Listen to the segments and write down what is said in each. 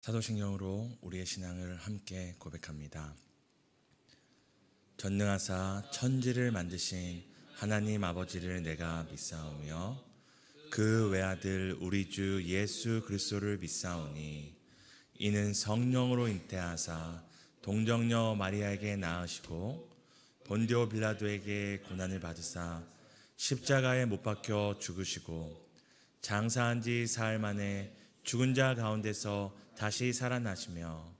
사도신경으로 우리의 신앙을 함께 고백합니다. 전능하사 천지를 만드신 하나님 아버지를 내가 믿사오며 그 외아들 우리 주 예수 그리스도를 믿사오니 이는 성령으로 잉태하사 동정녀 마리아에게 낳으시고 본디오 빌라도에게 고난을 받으사 십자가에 못 박혀 죽으시고 장사한 지 사흘 만에 죽은 자 가운데서 다시 살아나시며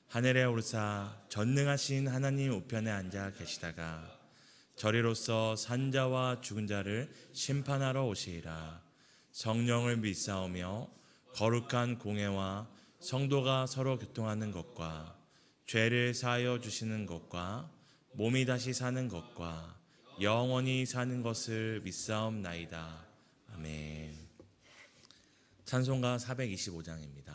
하늘에 오르사 전능하신 하나님 우편에 앉아 계시다가 저리로서 산자와 죽은 자를 심판하러 오시리라. 성령을 믿사오며 거룩한 공회와 성도가 서로 교통하는 것과 죄를 사하여 주시는 것과 몸이 다시 사는 것과 영원히 사는 것을 믿사옵나이다. 아멘. 찬송가 425장입니다.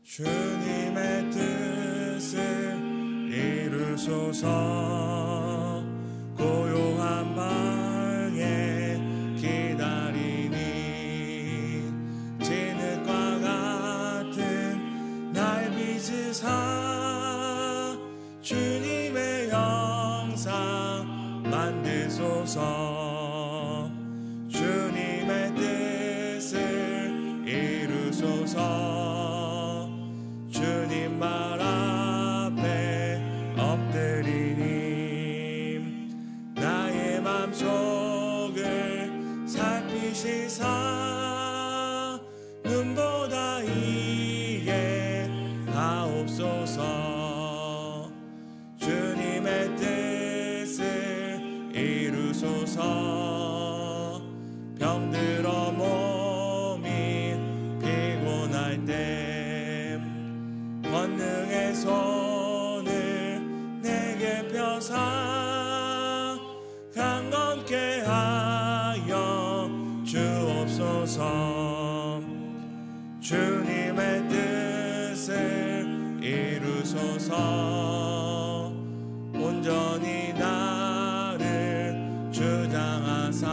주님의 뜻을 이루소서. 고요한 방에 기다리니 진흙과 같은 날 빚으사 주님의 형상 만드소서. 주님의 뜻을 이루소서. 주님 말 앞에 엎드리니 나의 맘속을 살피시사 눈보다 이해하옵소서. 주님의 뜻을 이루소서. 병들어 몸이 피곤할 때 권능의 손을 내게 펴사 강건케 하여 주옵소서. 주님의 뜻을 이루소서. 온전히 나를 주장하사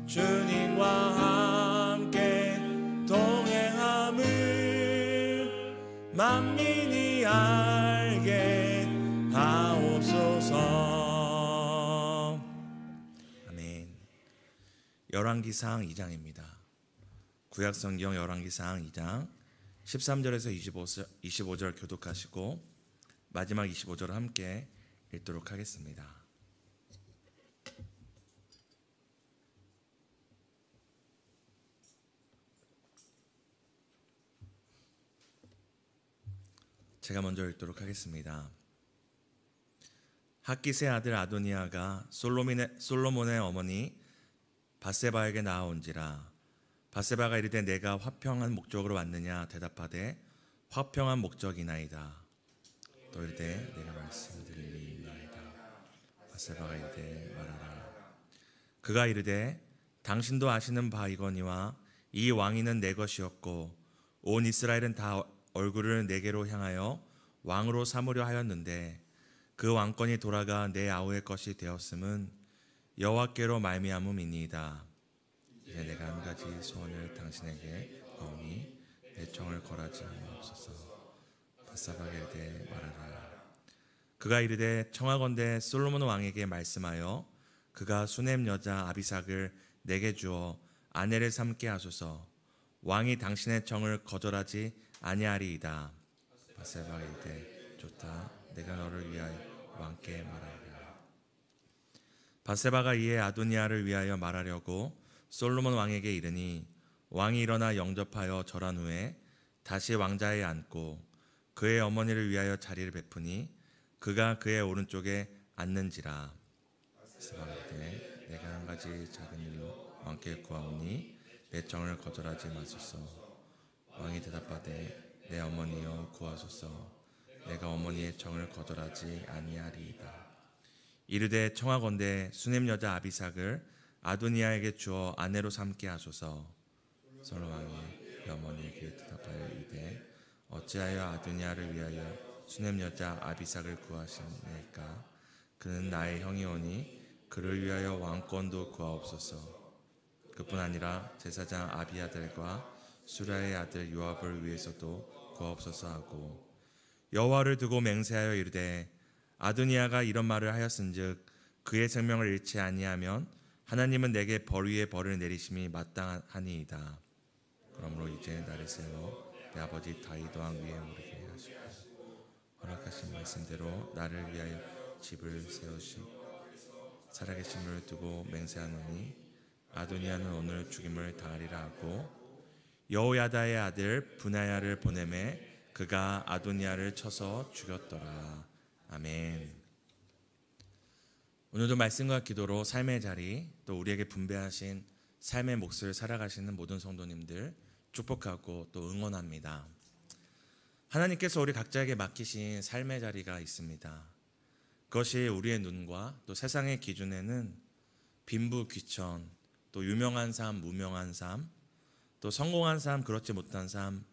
주님과 함께 동행함을 만민이 알게 하옵소서. 아멘. 열왕기상 2장입니다. 구약성경 열왕기상 2장 13절에서 25절 교독하시고 마지막 25절을 함께 읽도록 하겠습니다. 제가 먼저 읽도록 하겠습니다. 핫깃의 아들 아도니아가 솔로몬의 어머니 밧세바에게 나아온지라. 밧세바가 이르되 내가 화평한 목적으로 왔느냐 대답하되 화평한 목적이나이다. 또 이르되 내가 말씀드리리이나이다. 밧세바가 이르되 말하라. 그가 이르되 당신도 아시는 바이거니와 이 왕위는 내 것이었고 온 이스라엘은 다 얼굴을 내게로 향하여 왕으로 삼으려 하였는데 그 왕권이 돌아가 내 아우의 것이 되었음은 여호와께로 말미암음이니이다. 이제 내가 한 가지 소원을 당신에게 구하오니 내 청을 걸하지 마옵소서. 밧세바가 이르되 말하라. 그가 이르되 청하건대 솔로몬 왕에게 말씀하여 그가 수넴 여자 아비삭을 내게 주어 아내를 삼게 하소서. 왕이 당신의 청을 거절하지 아니하리이다. 밧세바가 이르되 좋다. 내가 너를 위하여 왕께 말하리라. 밧세바가 이에 아도니아를 위하여 말하려고 솔로몬 왕에게 이르니 왕이 일어나 영접하여 절한 후에 다시 왕자에 앉고 그의 어머니를 위하여 자리를 베푸니 그가 그의 오른쪽에 앉는지라. 밧세바가 이르되 내가 한 가지 작은 일로 왕께 구하오니 내 청을 거절하지 마소서. 왕이 대답하되 내 어머니여 구하소서. 내가 어머니의 청을 거절하지 아니하리이다. 이르되 청하건대 수넴 여자 아비삭을 아도니아에게 주어 아내로 삼게 하소서. 솔로몬 왕이 그 어머니에게 대답하여 이르되 어찌하여 아도니아를 위하여 수넴 여자 아비삭을 구하시니까 그는 나의 형이오니 그를 위하여 왕권도 구하옵소서. 그뿐 아니라 제사장 아비아들과 수라의 아들 요압을 위해서도 구하옵소서 하고 여호와를 두고 맹세하여 이르되 아도니아가 이런 말을 하였은즉 그의 생명을 잃지 아니하면 하나님은 내게 벌 위에 벌을 내리심이 마땅하니이다. 그러므로 이제 나를 세워 내 아버지 다윗 왕 위에 오르게 하시고 허락하신 말씀대로 나를 위하여 집을 세우시고 살아계심을 두고 맹세하노니 아도니아는 오늘 죽임을 당하리라 하고 여호야다의 아들 분하야를 보내매 그가 아도니아를 쳐서 죽였더라. 아멘. 오늘도 말씀과 기도로 삶의 자리 또 우리에게 분배하신 삶의 몫을 살아가시는 모든 성도님들 축복하고 또 응원합니다. 하나님께서 우리 각자에게 맡기신 삶의 자리가 있습니다. 그것이 우리의 눈과 또 세상의 기준에는 빈부귀천, 또 유명한 삶, 무명한 삶, 또 성공한 삶, 그렇지 못한 삶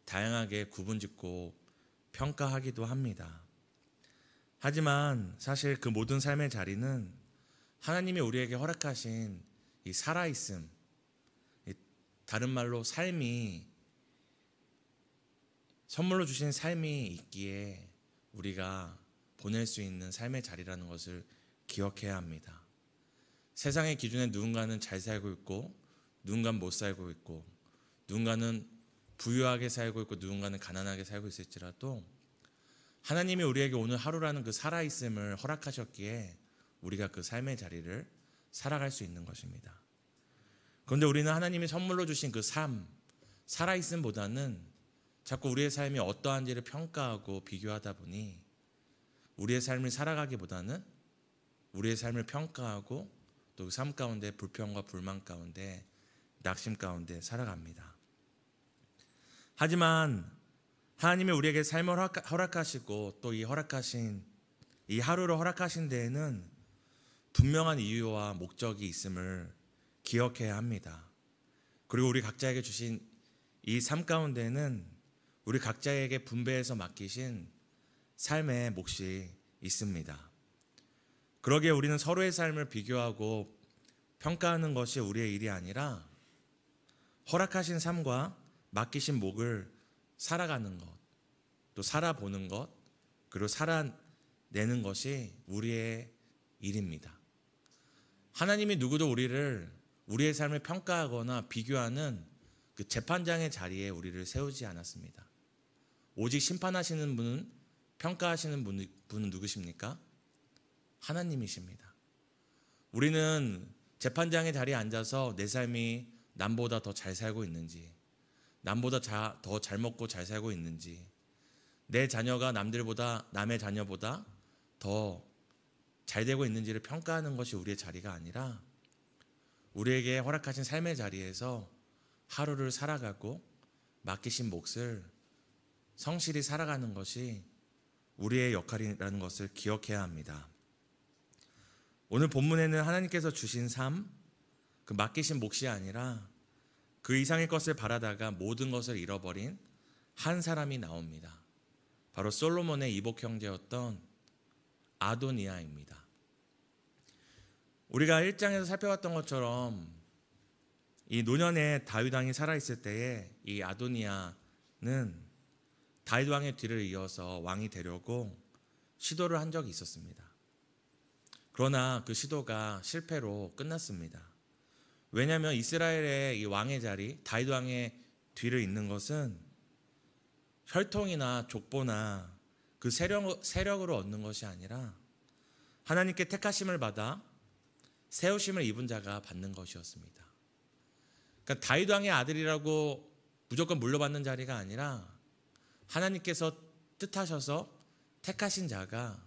다양하게 구분짓고 평가하기도 합니다. 하지만 사실 그 모든 삶의 자리는 하나님이 우리에게 허락하신 이 살아있음, 다른 말로 삶이 선물로 주신 삶이 있기에 우리가 보낼 수 있는 삶의 자리라는 것을 기억해야 합니다. 세상의 기준에 누군가는 잘 살고 있고 누군가는 못 살고 있고 누군가는 부유하게 살고 있고 누군가는 가난하게 살고 있을지라도 하나님이 우리에게 오늘 하루라는 그 살아있음을 허락하셨기에 우리가 그 삶의 자리를 살아갈 수 있는 것입니다. 그런데 우리는 하나님이 선물로 주신 그 삶, 살아있음보다는 자꾸 우리의 삶이 어떠한지를 평가하고 비교하다 보니 우리의 삶을 살아가기보다는 우리의 삶을 평가하고 또 그 삶 가운데 불평과 불만 가운데 낙심 가운데 살아갑니다. 하지만 하나님이 우리에게 삶을 허락하시고 또 이 허락하신 이 하루를 허락하신 데에는 분명한 이유와 목적이 있음을 기억해야 합니다. 그리고 우리 각자에게 주신 이 삶 가운데는 우리 각자에게 분배해서 맡기신 삶의 몫이 있습니다. 그러기에 우리는 서로의 삶을 비교하고 평가하는 것이 우리의 일이 아니라 허락하신 삶과 맡기신 몫을 살아가는 것, 또 살아보는 것, 그리고 살아내는 것이 우리의 일입니다. 하나님이 누구도 우리의 삶을 평가하거나 비교하는 그 재판장의 자리에 우리를 세우지 않았습니다. 오직 심판하시는 분은, 평가하시는 분은 누구십니까? 하나님이십니다. 우리는 재판장의 자리에 앉아서 내 삶이 남보다 더 잘 살고 있는지, 남보다 더 잘 먹고 잘 살고 있는지, 내 자녀가 남의 자녀보다 더 잘 되고 있는지를 평가하는 것이 우리의 자리가 아니라 우리에게 허락하신 삶의 자리에서 하루를 살아가고 맡기신 몫을 성실히 살아가는 것이 우리의 역할이라는 것을 기억해야 합니다. 오늘 본문에는 하나님께서 주신 삶, 그 맡기신 몫이 아니라 그 이상의 것을 바라다가 모든 것을 잃어버린 한 사람이 나옵니다. 바로 솔로몬의 이복 형제였던 아도니아입니다. 우리가 1장에서 살펴봤던 것처럼 이 노년에 다윗 왕이 살아있을 때에 이 아도니아는 다윗 왕의 뒤를 이어서 왕이 되려고 시도를 한 적이 있었습니다. 그러나 그 시도가 실패로 끝났습니다. 왜냐하면 이스라엘의 이 왕의 자리, 다윗 왕의 뒤를 잇는 것은 혈통이나 족보나 그 세력으로 얻는 것이 아니라 하나님께 택하심을 받아 세우심을 입은 자가 받는 것이었습니다. 그러니까 다윗 왕의 아들이라고 무조건 물려받는 자리가 아니라 하나님께서 뜻하셔서 택하신 자가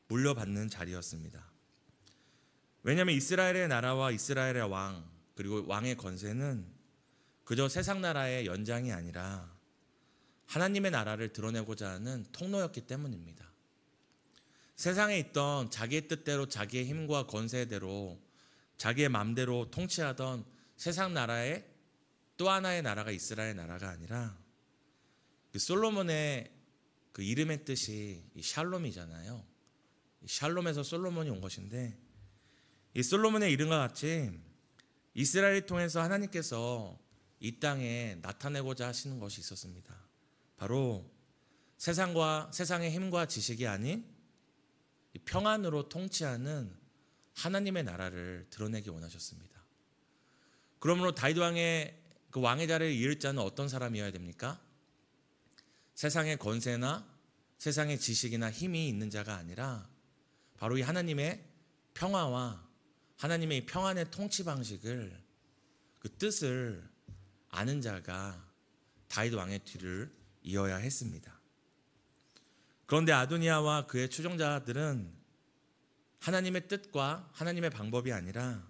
물려받는 자리였습니다. 왜냐하면 이스라엘의 나라와 이스라엘의 왕, 그리고 왕의 권세는 그저 세상 나라의 연장이 아니라 하나님의 나라를 드러내고자 하는 통로였기 때문입니다. 세상에 있던 자기의 뜻대로 자기의 힘과 권세대로 자기의 마음대로 통치하던 세상 나라의 또 하나의 나라가 이스라엘 나라가 아니라 그 솔로몬의 그 이름의 뜻이 이 샬롬이잖아요. 이 샬롬에서 솔로몬이 온 것인데, 이 솔로몬의 이름과 같이 이스라엘을 통해서 하나님께서 이 땅에 나타내고자 하시는 것이 있었습니다. 바로 세상의 힘과 지식이 아닌 평안으로 통치하는 하나님의 나라를 드러내기 원하셨습니다. 그러므로 다윗 왕의 그 왕의 자리를 이을 자는 어떤 사람이어야 됩니까? 세상의 권세나 세상의 지식이나 힘이 있는 자가 아니라 바로 이 하나님의 평화와 하나님의 이 평안의 통치 방식을, 그 뜻을 아는 자가 다윗 왕의 뒤를 이어야 했습니다. 그런데 아도니아와 그의 추종자들은 하나님의 뜻과 하나님의 방법이 아니라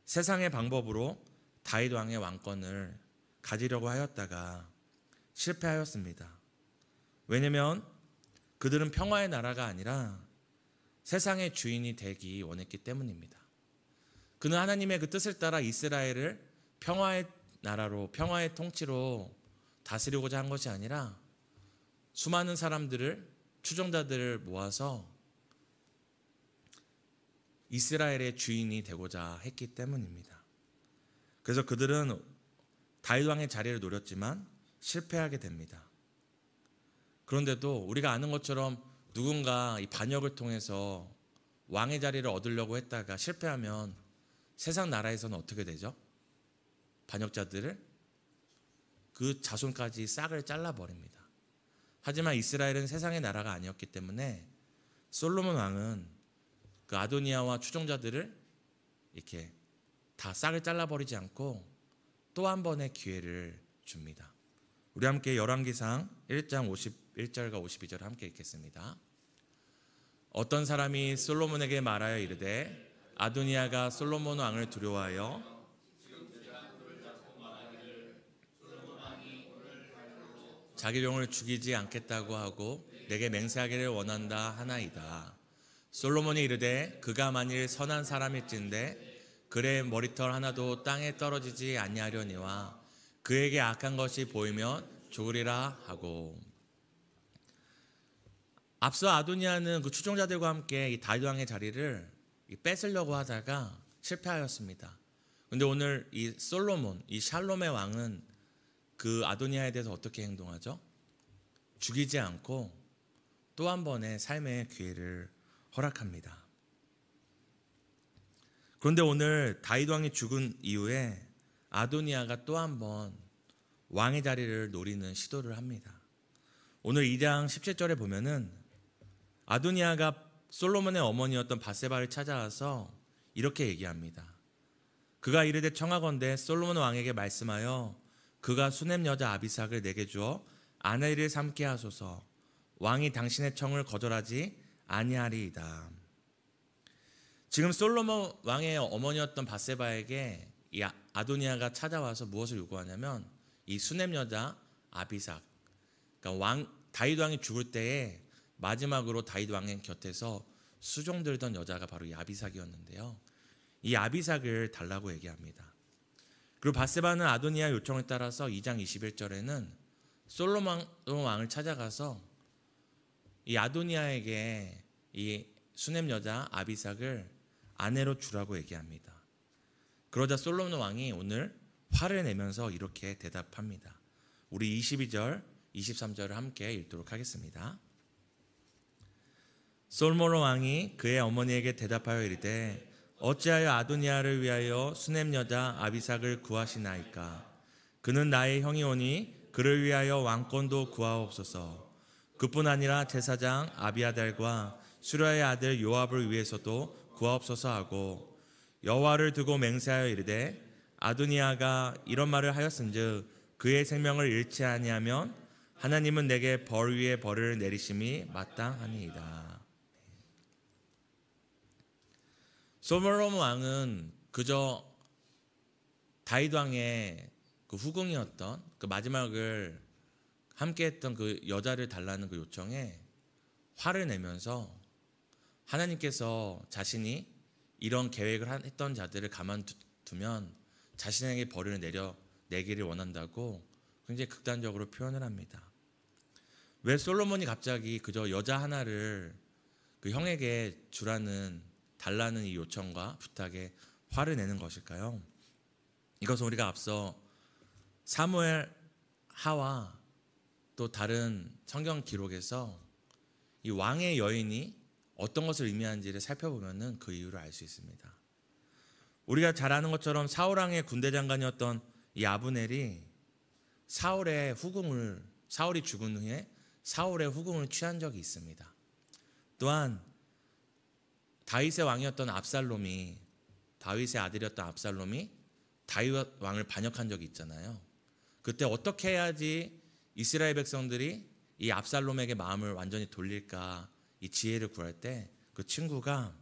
세상의 방법으로 다윗 왕의 왕권을 가지려고 하였다가 실패하였습니다. 왜냐하면 그들은 평화의 나라가 아니라 세상의 주인이 되기 원했기 때문입니다. 그는 하나님의 그 뜻을 따라 이스라엘을 평화의 나라로, 평화의 통치로 다스리고자 한 것이 아니라 수많은 사람들을, 추종자들을 모아서 이스라엘의 주인이 되고자 했기 때문입니다. 그래서 그들은 다윗 왕의 자리를 노렸지만 실패하게 됩니다. 그런데도 우리가 아는 것처럼 누군가 이 반역을 통해서 왕의 자리를 얻으려고 했다가 실패하면 세상 나라에서는 어떻게 되죠? 반역자들을 그 자손까지 싹을 잘라버립니다. 하지만 이스라엘은 세상의 나라가 아니었기 때문에 솔로몬 왕은 그 아도니아와 추종자들을 이렇게 다 싹을 잘라버리지 않고 또 한 번의 기회를 줍니다. 우리 함께 열왕기상 1장 51절과 52절을 함께 읽겠습니다. 어떤 사람이 솔로몬에게 말하여 이르되 아도니아가 솔로몬 왕을 두려워하여 자기 종을 죽이지 않겠다고 하고 내게 맹세하기를 원한다 하나이다. 솔로몬이 이르되 그가 만일 선한 사람일진데 그의 머리털 하나도 땅에 떨어지지 아니하려니와 그에게 악한 것이 보이면 죽으리라 하고. 앞서 아도니아는 그 추종자들과 함께 이 다윗 왕의 자리를 뺏으려고 하다가 실패하였습니다. 그런데 오늘 이 솔로몬, 이 샬롬의 왕은 그 아도니아에 대해서 어떻게 행동하죠? 죽이지 않고 또 한 번의 삶의 기회를 허락합니다. 그런데 오늘 다윗 왕이 죽은 이후에 아도니아가 또 한 번 왕의 자리를 노리는 시도를 합니다. 오늘 2장 17절에 보면은 아도니아가 솔로몬의 어머니였던 밧세바를 찾아와서 이렇게 얘기합니다. 그가 이르되 청하건대 솔로몬 왕에게 말씀하여 그가 수넴 여자 아비삭을 내게 주어 아내를 삼게 하소서. 왕이 당신의 청을 거절하지 아니하리이다. 지금 솔로몬 왕의 어머니였던 밧세바에게 이 아도니아가 찾아와서 무엇을 요구하냐면 이 수넴 여자 아비삭, 그러니까 다윗 왕이 죽을 때에 마지막으로 다윗 왕의 곁에서 수종들던 여자가 바로 이 아비삭이었는데요. 이 아비삭을 달라고 얘기합니다. 그리고 밧세바는 아도니아 요청을 따라서 2장 21절에는 솔로몬 왕을 찾아가서 이 아도니아에게 이 수넴 여자 아비삭을 아내로 주라고 얘기합니다. 그러자 솔로몬 왕이 오늘 화를 내면서 이렇게 대답합니다. 우리 22절, 23절을 함께 읽도록 하겠습니다. 솔로몬 왕이 그의 어머니에게 대답하여 이르되 어찌하여 아도니아를 위하여 수넴 여자 아비삭을 구하시나이까? 그는 나의 형이오니 그를 위하여 왕권도 구하옵소서. 그뿐 아니라 제사장 아비아달과 수랴의 아들 요압을 위해서도 구하옵소서 하고 여호와를 두고 맹세하여 이르되 아도니아가 이런 말을 하였은즉 그의 생명을 잃지 아니하면 하나님은 내게 벌 위에 벌을 내리심이 마땅하니이다. 솔로몬 왕은 그저 다윗 왕의 그 후궁이었던 그 마지막을 함께했던 그 여자를 달라는 그 요청에 화를 내면서 하나님께서 자신이 이런 계획을 했던 자들을 가만두면 자신에게 벌을 내기를 원한다고 굉장히 극단적으로 표현을 합니다. 왜 솔로몬이 갑자기 그저 여자 하나를 그 형에게 달라는 이 요청과 부탁에 화를 내는 것일까요? 이것은 우리가 앞서 사무엘 하와 또 다른 성경 기록에서 이 왕의 여인이 어떤 것을 의미하는지를 살펴보면 그 이유를 알 수 있습니다. 우리가 잘 아는 것처럼 사울왕의 군대 장관이었던 이 아브넬이 사울이 죽은 후에 사울의 후궁을 취한 적이 있습니다. 또한 다윗의 아들이었던 압살롬이 다윗 왕을 반역한 적이 있잖아요. 그때 어떻게 해야지 이스라엘 백성들이 이 압살롬에게 마음을 완전히 돌릴까 이 지혜를 구할 때 그 친구가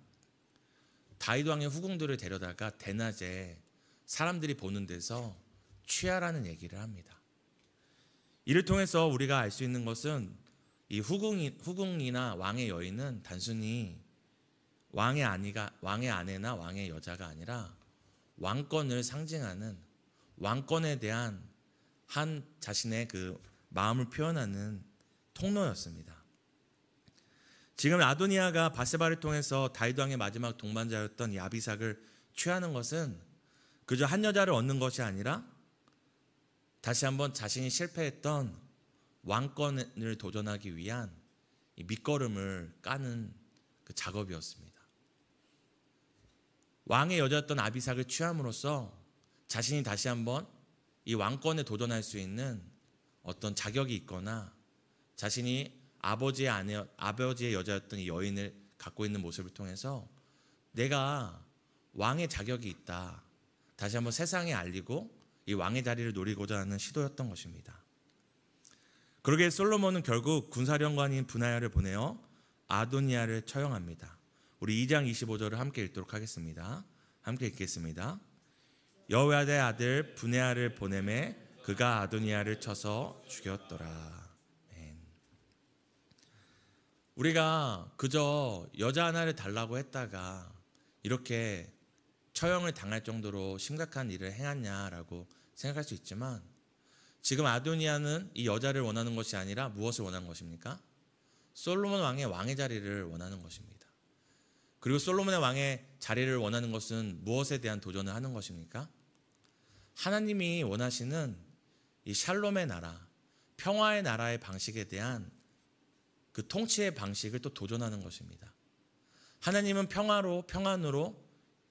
다윗 왕의 후궁들을 데려다가 대낮에 사람들이 보는 데서 취하라는 얘기를 합니다. 이를 통해서 우리가 알 수 있는 것은 이 후궁이나 왕의 여인은 단순히 왕의 아내나 왕의 여자가 아니라 왕권을 상징하는, 왕권에 대한 한 자신의 그 마음을 표현하는 통로였습니다. 지금 아도니아가 바세바를 통해서 다윗 왕의 마지막 동반자였던 이 아비삭을 취하는 것은 그저 한 여자를 얻는 것이 아니라 다시 한번 자신이 실패했던 왕권을 도전하기 위한 이 밑거름을 까는 그 작업이었습니다. 왕의 여자였던 아비삭을 취함으로써 자신이 다시 한번 이 왕권에 도전할 수 있는 어떤 자격이 있거나 자신이 아버지의 여자였던 이 여인을 갖고 있는 모습을 통해서 내가 왕의 자격이 있다, 다시 한번 세상에 알리고 이 왕의 자리를 노리고자 하는 시도였던 것입니다. 그러기에 솔로몬은 결국 군사령관인 브나야를 보내어 아도니아를 처형합니다. 우리 2장 25절을 함께 읽도록 하겠습니다. 함께 읽겠습니다. 여호야다의 아들 브나야를 보내매 그가 아도니아를 쳐서 죽였더라. 우리가 그저 여자 하나를 달라고 했다가 이렇게 처형을 당할 정도로 심각한 일을 행했냐라고 생각할 수 있지만, 지금 아도니아는 이 여자를 원하는 것이 아니라 무엇을 원하는 것입니까? 솔로몬 왕의 자리를 원하는 것입니다. 그리고 솔로몬의 왕의 자리를 원하는 것은 무엇에 대한 도전을 하는 것입니까? 하나님이 원하시는 이 샬롬의 나라, 평화의 나라의 방식에 대한 그 통치의 방식을 또 도전하는 것입니다. 하나님은 평안으로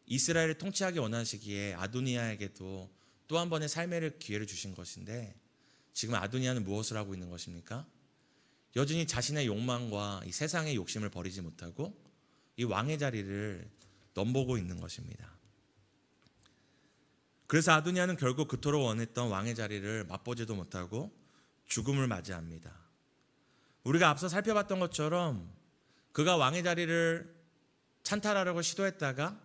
이스라엘을 통치하기 원하시기에 아도니아에게도 또 한 번의 삶의 기회를 주신 것인데, 지금 아도니아는 무엇을 하고 있는 것입니까? 여전히 자신의 욕망과 이 세상의 욕심을 버리지 못하고 이 왕의 자리를 넘보고 있는 것입니다. 그래서 아도니아는 결국 그토록 원했던 왕의 자리를 맛보지도 못하고 죽음을 맞이합니다. 우리가 앞서 살펴봤던 것처럼 그가 왕의 자리를 찬탈하려고 시도했다가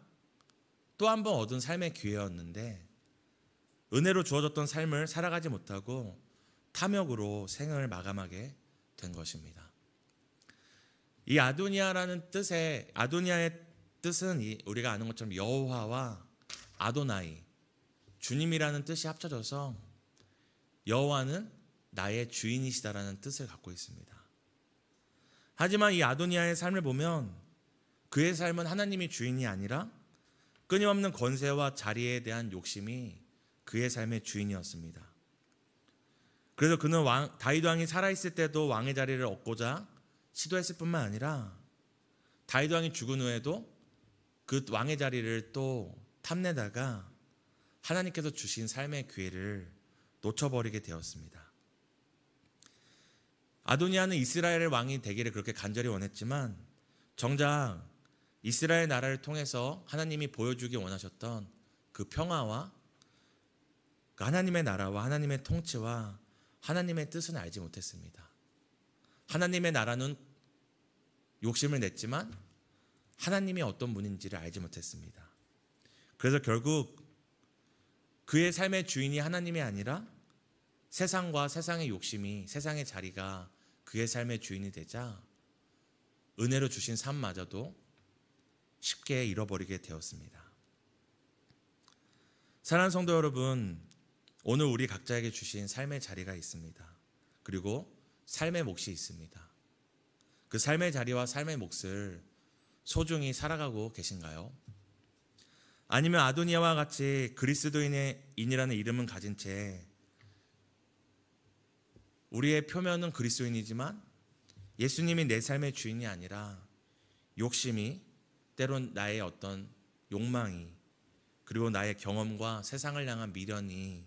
또 한 번 얻은 삶의 기회였는데, 은혜로 주어졌던 삶을 살아가지 못하고 탐욕으로 생을 마감하게 된 것입니다. 이 아도니아의 뜻은 우리가 아는 것처럼 여호와와 아도나이, 주님이라는 뜻이 합쳐져서 여호와는 나의 주인이시다라는 뜻을 갖고 있습니다. 하지만 이 아도니아의 삶을 보면 그의 삶은 하나님이 주인이 아니라 끊임없는 권세와 자리에 대한 욕심이 그의 삶의 주인이었습니다. 그래서 그는 다윗 왕이 살아있을 때도 왕의 자리를 얻고자 시도했을 뿐만 아니라 다윗 왕이 죽은 후에도 그 왕의 자리를 또 탐내다가 하나님께서 주신 삶의 기회를 놓쳐버리게 되었습니다. 아도니아는 이스라엘의 왕이 되기를 그렇게 간절히 원했지만 정작 이스라엘 나라를 통해서 하나님이 보여주기 원하셨던 그 평화와 하나님의 나라와 하나님의 통치와 하나님의 뜻은 알지 못했습니다. 하나님의 나라는 욕심을 냈지만 하나님이 어떤 분인지를 알지 못했습니다. 그래서 결국 그의 삶의 주인이 하나님이 아니라 세상과 세상의 욕심이, 세상의 자리가 그의 삶의 주인이 되자 은혜로 주신 삶마저도 쉽게 잃어버리게 되었습니다. 사랑하는 성도 여러분, 오늘 우리 각자에게 주신 삶의 자리가 있습니다. 그리고 삶의 몫이 있습니다. 그 삶의 자리와 삶의 몫을 소중히 살아가고 계신가요? 아니면 아도니아와 같이 그리스도인이라는 이름은 가진 채 우리의 표면은 그리스도인이지만 예수님이 내 삶의 주인이 아니라 욕심이, 때론 나의 어떤 욕망이, 그리고 나의 경험과 세상을 향한 미련이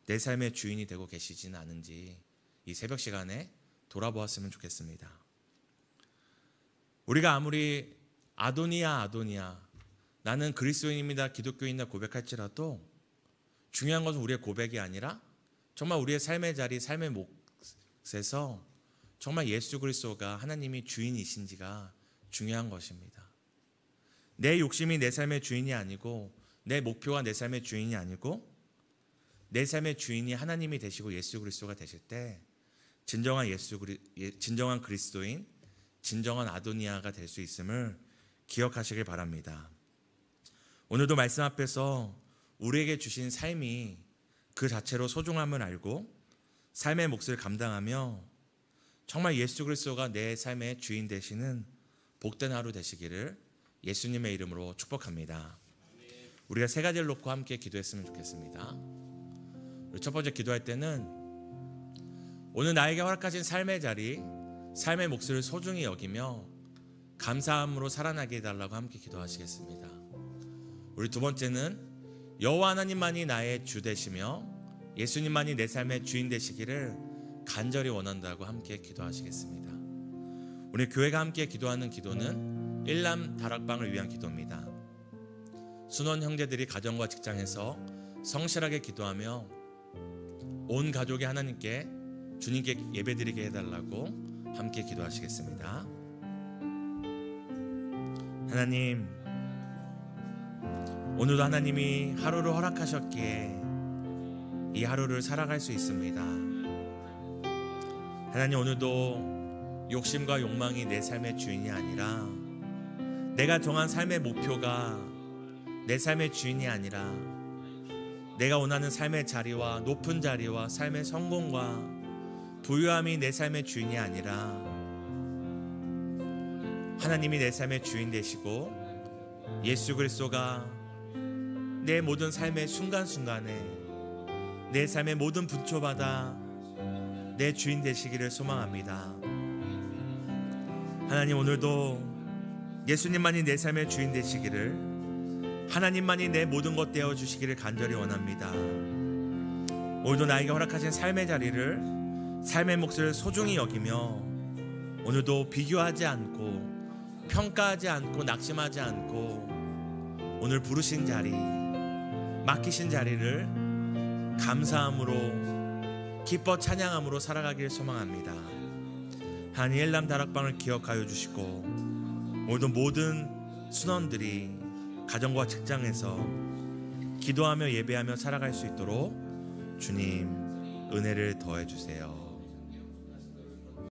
내 삶의 주인이 되고 계시지는 않은지 이 새벽 시간에 돌아보았으면 좋겠습니다. 우리가 아무리 아도니아 나는 그리스도인입니다, 기독교인이다 고백할지라도 중요한 것은 우리의 고백이 아니라 정말 우리의 삶의 자리, 삶의 몫에서 정말 예수 그리스도가 하나님이 주인이신지가 중요한 것입니다. 내 욕심이 내 삶의 주인이 아니고, 내 목표가 내 삶의 주인이 아니고, 내 삶의 주인이 하나님이 되시고 예수 그리스도가 되실 때 진정한 그리스도인, 진정한 아도니아가 될 수 있음을 기억하시길 바랍니다. 오늘도 말씀 앞에서 우리에게 주신 삶이 그 자체로 소중함을 알고 삶의 몫을 감당하며 정말 예수 그리스도가 내 삶의 주인 되시는 복된 하루 되시기를 예수님의 이름으로 축복합니다. 우리가 세 가지를 놓고 함께 기도했으면 좋겠습니다. 우리 첫 번째 기도할 때는 오늘 나에게 허락하신 삶의 자리, 삶의 몫을 소중히 여기며 감사함으로 살아나게 해달라고 함께 기도하시겠습니다. 우리 두 번째는 여호와 하나님만이 나의 주 되시며 예수님만이 내 삶의 주인 되시기를 간절히 원한다고 함께 기도하시겠습니다. 우리 교회가 함께 기도하는 기도는 일남 다락방을 위한 기도입니다. 순원 형제들이 가정과 직장에서 성실하게 기도하며 온 가족이 하나님께, 주님께 예배드리게 해달라고 함께 기도하시겠습니다. 하나님, 오늘도 하나님이 하루를 허락하셨기에 이 하루를 살아갈 수 있습니다. 하나님, 오늘도 욕심과 욕망이 내 삶의 주인이 아니라, 내가 정한 삶의 목표가 내 삶의 주인이 아니라, 내가 원하는 삶의 자리와 높은 자리와 삶의 성공과 부유함이 내 삶의 주인이 아니라 하나님이 내 삶의 주인 되시고 예수 그리스도가 내 모든 삶의 순간순간에, 내 삶의 모든 분초마다 내 주인 되시기를 소망합니다. 하나님, 오늘도 예수님만이 내 삶의 주인 되시기를, 하나님만이 내 모든 것 되어주시기를 간절히 원합니다. 오늘도 나에게 허락하신 삶의 자리를, 삶의 몫을 소중히 여기며 오늘도 비교하지 않고 평가하지 않고 낙심하지 않고 오늘 부르신 자리, 맡기신 자리를 감사함으로, 기뻐 찬양함으로 살아가기를 소망합니다. 하나님, 일남 다락방을 기억하여 주시고 오늘도 모든 순원들이 가정과 직장에서 기도하며 예배하며 살아갈 수 있도록 주님 은혜를 더해 주세요.